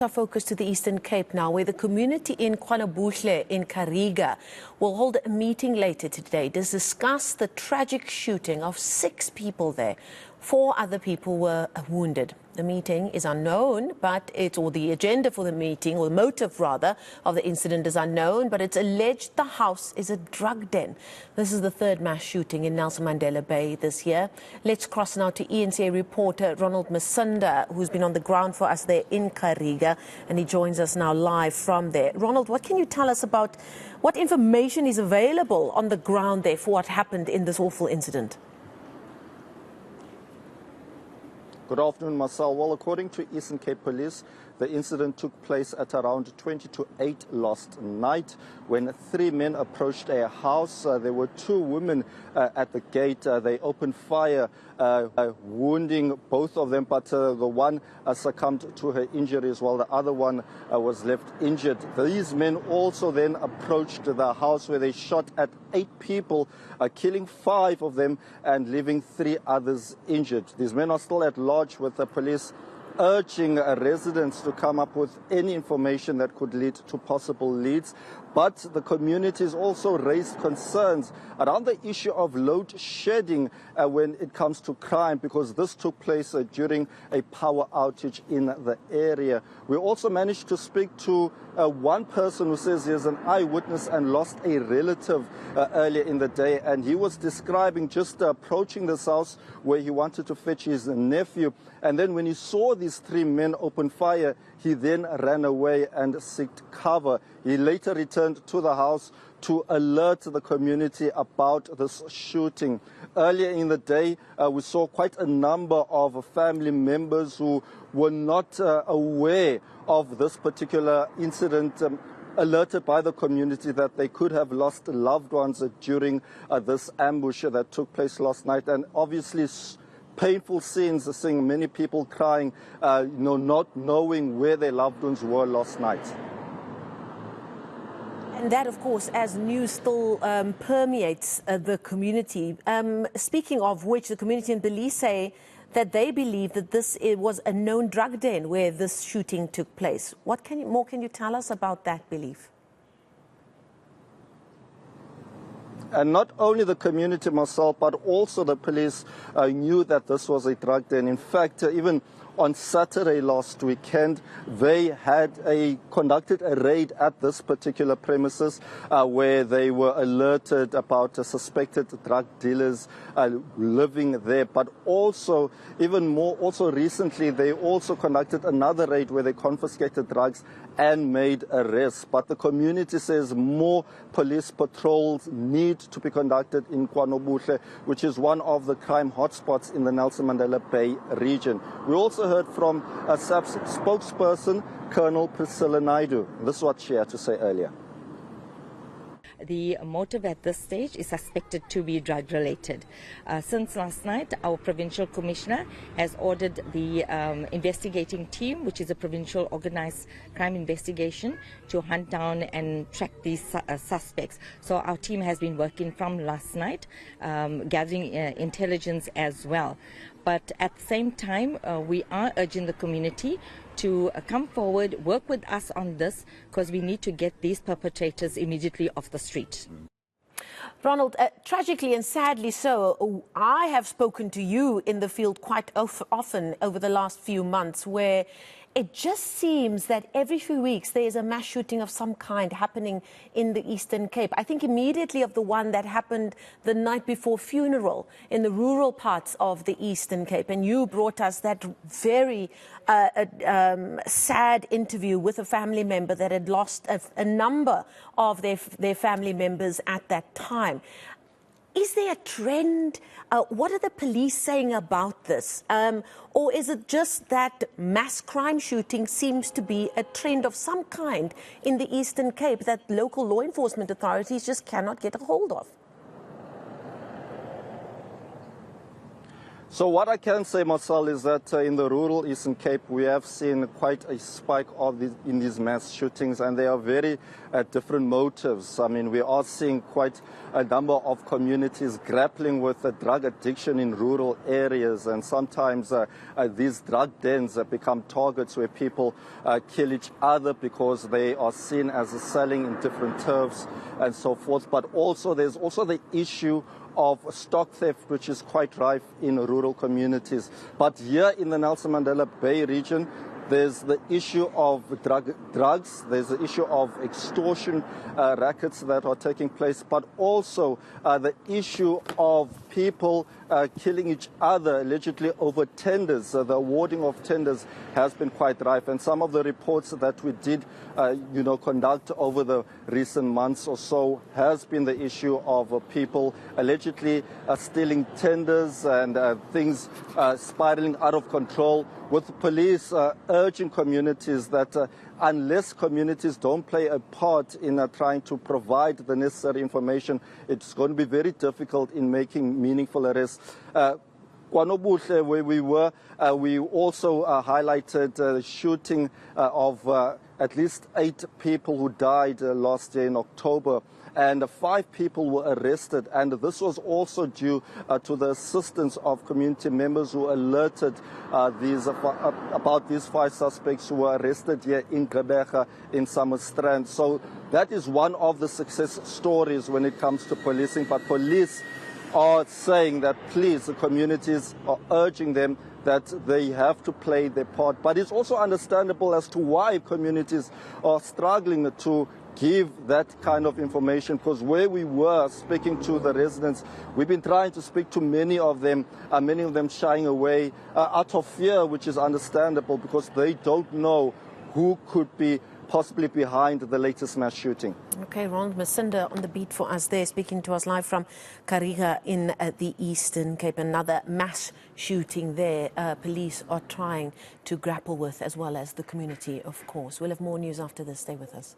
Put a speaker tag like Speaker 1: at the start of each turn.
Speaker 1: Our focus to the Eastern Cape now, where the community in KwaNobuhle in Kariega will hold a meeting later today to discuss the tragic shooting of 6 people there. 4 other people were wounded. The meeting is unknown, or the agenda for the meeting, or the motive rather, of the incident is unknown, but it's alleged the house is a drug den. This is the 3rd mass shooting in Nelson Mandela Bay this year. Let's cross now to eNCA reporter Ronald Masinda, who's been on the ground for us there in Kariega, and he joins us now live from there. Ronald, what can you tell us about what information is available on the ground there for what happened in this awful incident?
Speaker 2: Good afternoon, Marcel. Well, according to Eastern Cape Police, the incident took place at around 20 to 8 last night when 3 men approached a house. There were 2 women at the gate. They opened fire, wounding both of them, but the one succumbed to her injuries while the other one was left injured. These men also then approached the house where they shot at 8 people, killing 5 of them and leaving 3 others injured. These men are still at large, with the police urging residents to come up with any information that could lead to possible leads. But the community has also raised concerns around the issue of load shedding when it comes to crime, because this took place during a power outage in the area. We also managed to speak to one person who says he is an eyewitness and lost a relative earlier in the day, and he was describing just approaching this house where he wanted to fetch his nephew, and then when he saw these 3 men open fire, he then ran away and sought cover. He later returned to the house to alert the community about this shooting. Earlier in the day, we saw quite a number of family members who were not aware of this particular incident, alerted by the community that they could have lost loved ones during this ambush that took place last night. And obviously, painful scenes, seeing many people crying, not knowing where their loved ones were last night.
Speaker 1: And that, of course, as news still permeates the community. Speaking of which, the community and police say that they believe that it was a known drug den where this shooting took place. What more can you tell us about that belief?
Speaker 2: And not only the community, Marcel, but also the police knew that this was a drug den. In fact, even on Saturday last weekend, they had conducted a raid at this particular premises where they were alerted about suspected drug dealers living there. But also, even more, also recently, they also conducted another raid where they confiscated drugs and made arrests. But the community says more police patrols need to be conducted in KwaNobuhle, which is one of the crime hotspots in the Nelson Mandela Bay region. We also heard from a SAPS spokesperson, Colonel Priscilla Naidu. This is what she had to say earlier.
Speaker 3: The motive at this stage is suspected to be drug-related. Since last night, our provincial commissioner has ordered the investigating team, which is a provincial organized crime investigation, to hunt down and track these suspects. So our team has been working from last night, gathering intelligence as well. But at the same time, we are urging the community to come forward, work with us on this, because we need to get these perpetrators immediately off the street.
Speaker 1: Ronald, tragically and sadly so, I have spoken to you in the field quite often over the last few months, where it just seems that every few weeks there is a mass shooting of some kind happening in the Eastern Cape. I think immediately of the one that happened the night before funeral in the rural parts of the Eastern Cape. And you brought us that very sad interview with a family member that had lost a number of their family members at that time. Is there a trend? What are the police saying about this? Or is it just that mass crime shooting seems to be a trend of some kind in the Eastern Cape that local law enforcement authorities just cannot get a hold of?
Speaker 2: So what I can say, Marcel, is that in the rural Eastern Cape, we have seen quite a spike in these mass shootings, and they are very different motives. I mean, we are seeing quite a number of communities grappling with drug addiction in rural areas, and sometimes these drug dens become targets where people kill each other because they are seen as selling in different turfs and so forth. But also, there's also the issue of stock theft, which is quite rife in rural communities. But here in the Nelson Mandela Bay region, there's the issue of drugs, there's the issue of extortion rackets that are taking place, but also the issue of people killing each other allegedly over tenders. The awarding of tenders has been quite rife, and some of the reports that we did conduct over the recent months or so has been the issue of people allegedly stealing tenders and things spiraling out of control, with police urging communities that unless communities don't play a part in trying to provide the necessary information, it's going to be very difficult in making meaningful arrests. KwaNobuhle, where we were, we also highlighted the shooting of at least 8 people who died last year in October, and 5 people were arrested, and this was also due to the assistance of community members who alerted about these 5 suspects who were arrested here in Kariega in Summerstrand. So that is one of the success stories when it comes to policing, but police are saying that please, the communities are urging them that they have to play their part. But it's also understandable as to why communities are struggling to give that kind of information, because where we were speaking to the residents, we've been trying to speak to many of them shying away out of fear, which is understandable because they don't know who could be possibly behind the latest mass shooting.
Speaker 1: Okay, Ronald Masinda on the beat for us there, speaking to us live from Kariega in the Eastern Cape. Another mass shooting there. Police are trying to grapple with, as well as the community, of course. We'll have more news after this. Stay with us.